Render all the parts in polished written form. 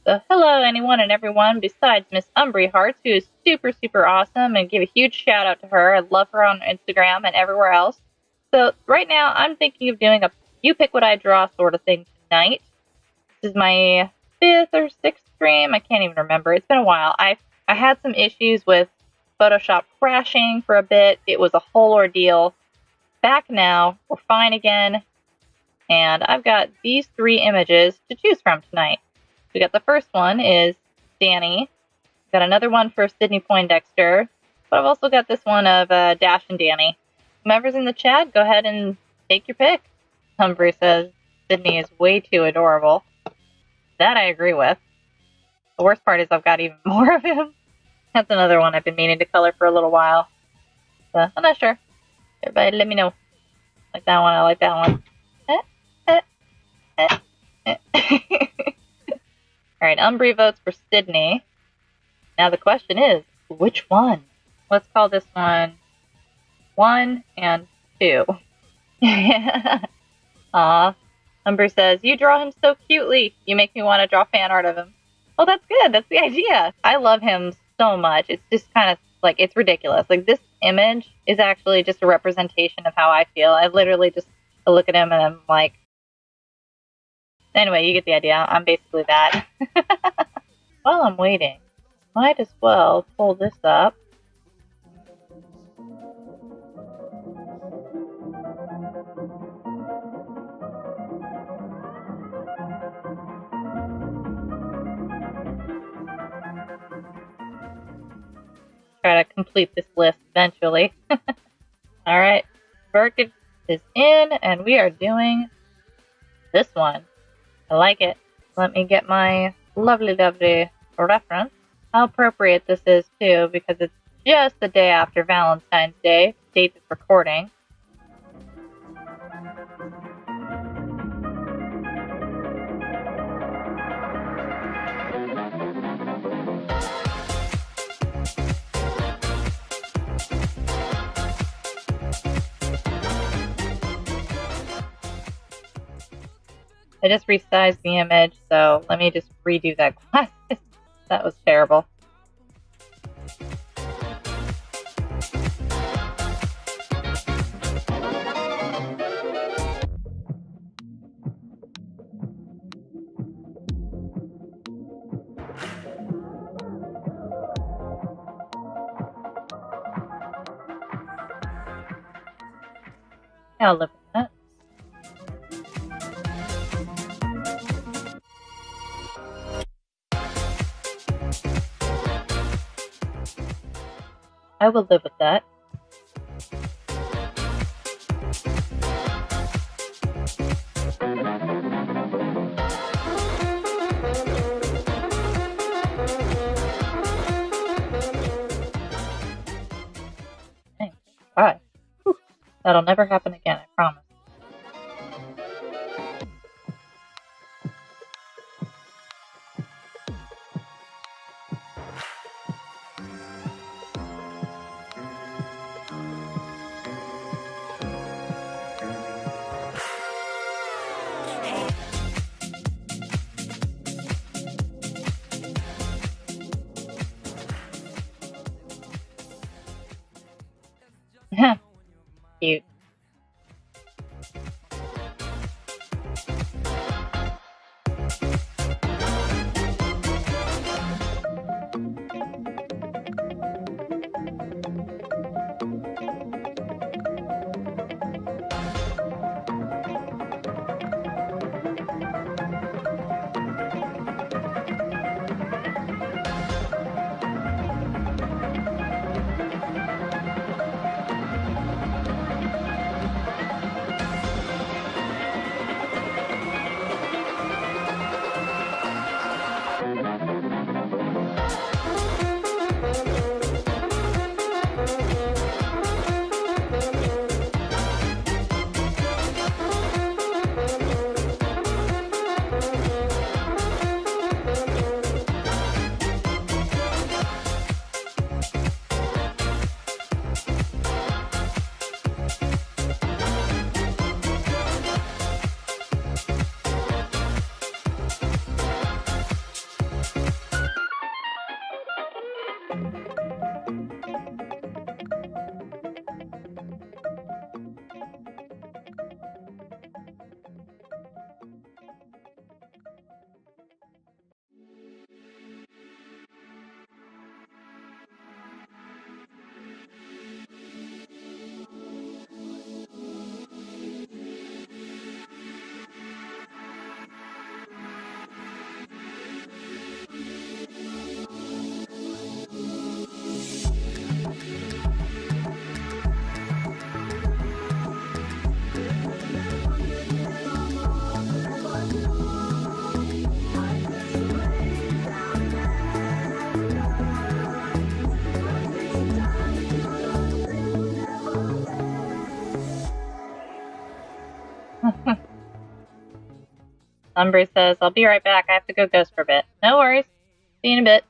So hello anyone and everyone besides Miss Umbry Hearts, who is super, super awesome, and give a huge shout out to her. I love her on Instagram and everywhere else. So right now I'm thinking of doing a you pick what I draw sort of thing tonight. This is my 5th or 6th stream. I can't even remember. It's been a while. I had some issues with Photoshop crashing for a bit. It was a whole ordeal. Back now, we're fine again. And I've got these 3 images to choose from tonight. We got the first one is Danny. Got another one for Sydney Poindexter. But I've also got this one of Dash and Danny. Whomever's in the chat, go ahead and take your pick. Humphrey says Sydney is way too adorable. That I agree with. The worst part is I've got even more of him. That's another one I've been meaning to color for a little while. So, I'm not sure. Everybody let me know. Like that one, I like that one. Alright, Umbry votes for Sydney. Now the question is, which one? Let's call this one 1 and 2. Aw. Umbry says, you draw him so cutely. You make me want to draw fan art of him. Oh, that's good. That's the idea. I love him so much. It's just kind of like, it's ridiculous. Like, this image is actually just a representation of how I feel. I literally just look at him and I'm like, anyway, you get the idea. I'm basically that. While I'm waiting, might as well pull this up. Try to complete this list eventually. Alright, Burbank is in, and we are doing this one. I like it. Let me get my lovely, lovely reference. How appropriate this is, too, because it's just the day after Valentine's Day, date of recording. I just resized the image, so let me just redo that glasses. That was terrible. I'll live with that. I will live with that. Thanks. Bye. Whew. That'll never happen again, I promise. Cute. Umbre says, I'll be right back. I have to go ghost for a bit. No worries. See you in a bit.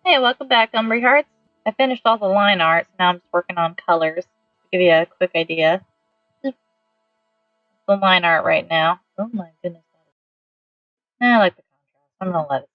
Hey, welcome back, Umbre Hearts. I finished all the line art, so now I'm just working on colors. To give you a quick idea. The line art right now. Oh my goodness. I like the contrast. I'm gonna let it stay.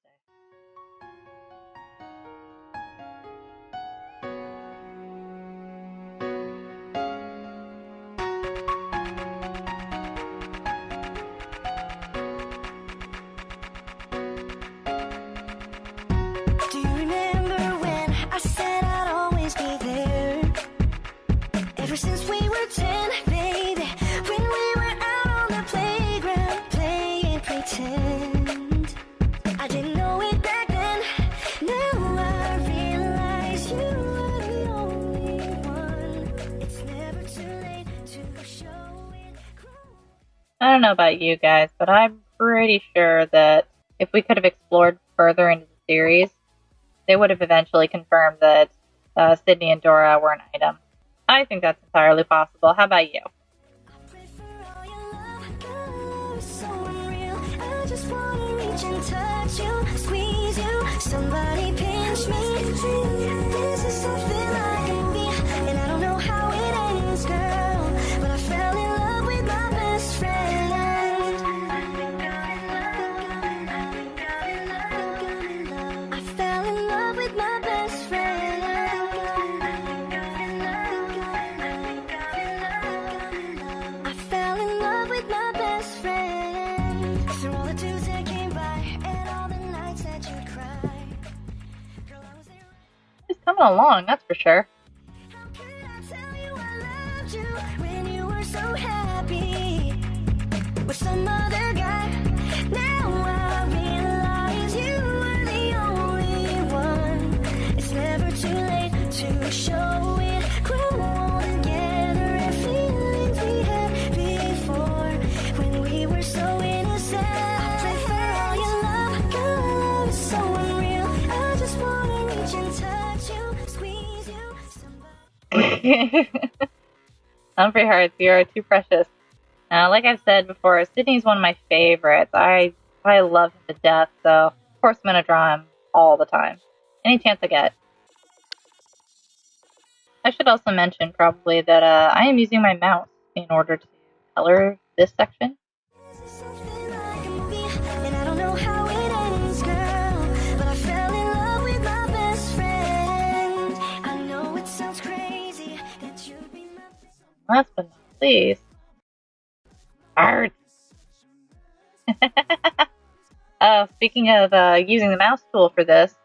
Ever since we were 10, baby, when we were out on the playground playing pretend. I didn't know it back then. Now I realize you are the only one. It's never too late to show it. I don't know about you guys, but I'm pretty sure that if we could have explored further into the series, they would have eventually confirmed that Sydney and Dora were an item. I think that's entirely possible. How about you? Somebody pinch me. This is something I can be, and I don't know how it ends, girl, but I fell in love moving along, that's for sure. How could I tell you I loved you when you were so happy with some other guy? Now I realize you were the only one. It's never too late to show it. Grow all together and feelings we had before when we were so innocent. I pray for all your love, your love is so unreal. I just wanna reach and touch you, squeeze you. Humphrey Hearts, you are too precious. Like I've said before, Sydney's one of my favorites. I love him to death, so of course I'm gonna draw him all the time. Any chance I get. I should also mention probably that I am using my mouse in order to color this section. This is something like a movie, and I don't know how it ends, girl, but I fell in love with my best friend. I know it sounds crazy that you'd be my best Last but not least, art. Speaking of using the mouse tool for this,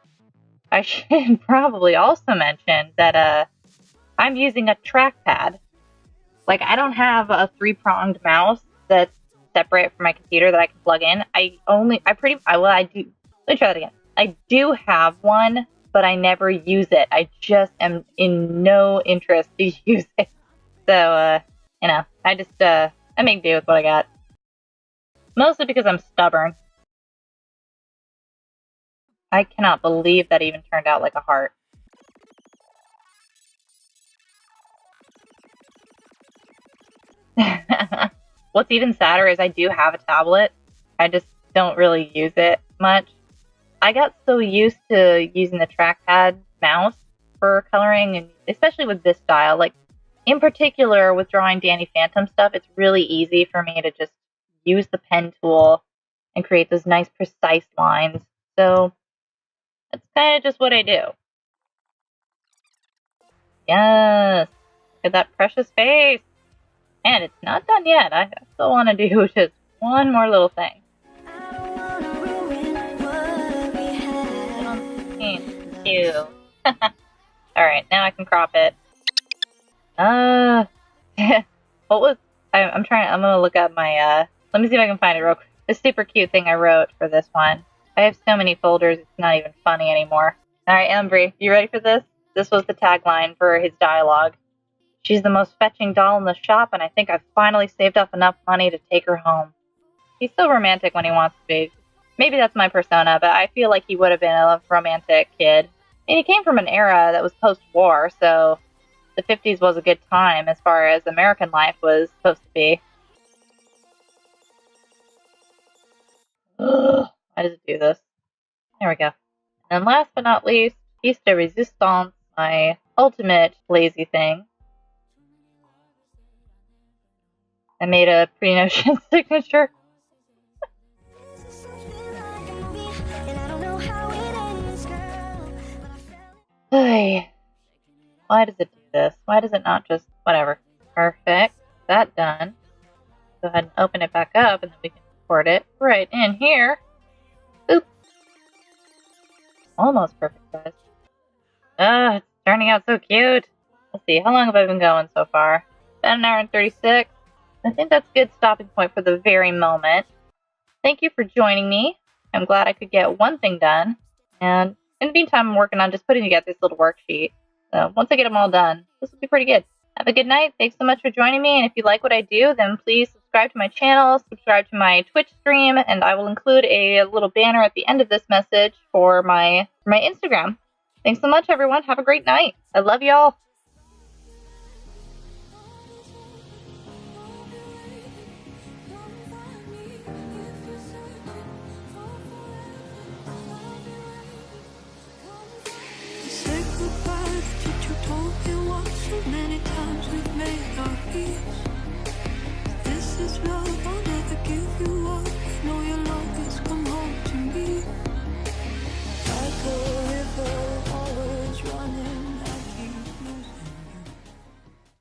I should probably also mention that I'm using a trackpad. Like, I don't have a 3-pronged mouse that's separate from my computer that I can plug in. I do. Let me try that again. I do have one, but I never use it. I just am in no interest to use it. So, I just, I make do with what I got. Mostly because I'm stubborn. I cannot believe that even turned out like a heart. What's even sadder is I do have a tablet. I just don't really use it much. I got so used to using the trackpad mouse for coloring, and especially with this style, like in particular with drawing Danny Phantom stuff, it's really easy for me to just use the pen tool and create those nice precise lines. So that's kind of just what I do. Yes, look at that precious face. And it's not done yet. I still want to do just one more little thing. I don't wanna ruin what we had. Thank you. Alright, now I can crop it. What was... I'm gonna look up my, let me see if I can find it real quick. The super cute thing I wrote for this one. I have so many folders, it's not even funny anymore. Alright, Embry, you ready for this? This was the tagline for his dialogue. She's the most fetching doll in the shop, and I think I've finally saved up enough money to take her home. He's so romantic when he wants to be. Maybe that's my persona, but I feel like he would have been a romantic kid. And he came from an era that was post-war, so the 50s was a good time as far as American life was supposed to be. Why does it do this? There we go. And last but not least, piece de resistance, my ultimate lazy thing. I made a pre-notion signature. This is something like a movie, and I don't know how it ends, girl, but I fell in Hey, why does it do this? Why does it not just... Whatever. Perfect. That done. Go ahead and open it back up, and then we can import it right in here. Boop. Almost perfect size. It's turning out so cute. Let's see, how long have I been going so far? About an hour and 36. I think that's a good stopping point for the very moment. Thank you for joining me. I'm glad I could get one thing done. And in the meantime, I'm working on just putting together this little worksheet. So once I get them all done, this will be pretty good. Have a good night. Thanks so much for joining me. And if you like what I do, then please subscribe to my channel, subscribe to my Twitch stream, and I will include a little banner at the end of this message for my Instagram. Thanks so much, everyone. Have a great night. I love y'all. Say goodbye to utopia once. So many times we've made our peace. This is love, I'll never give you up.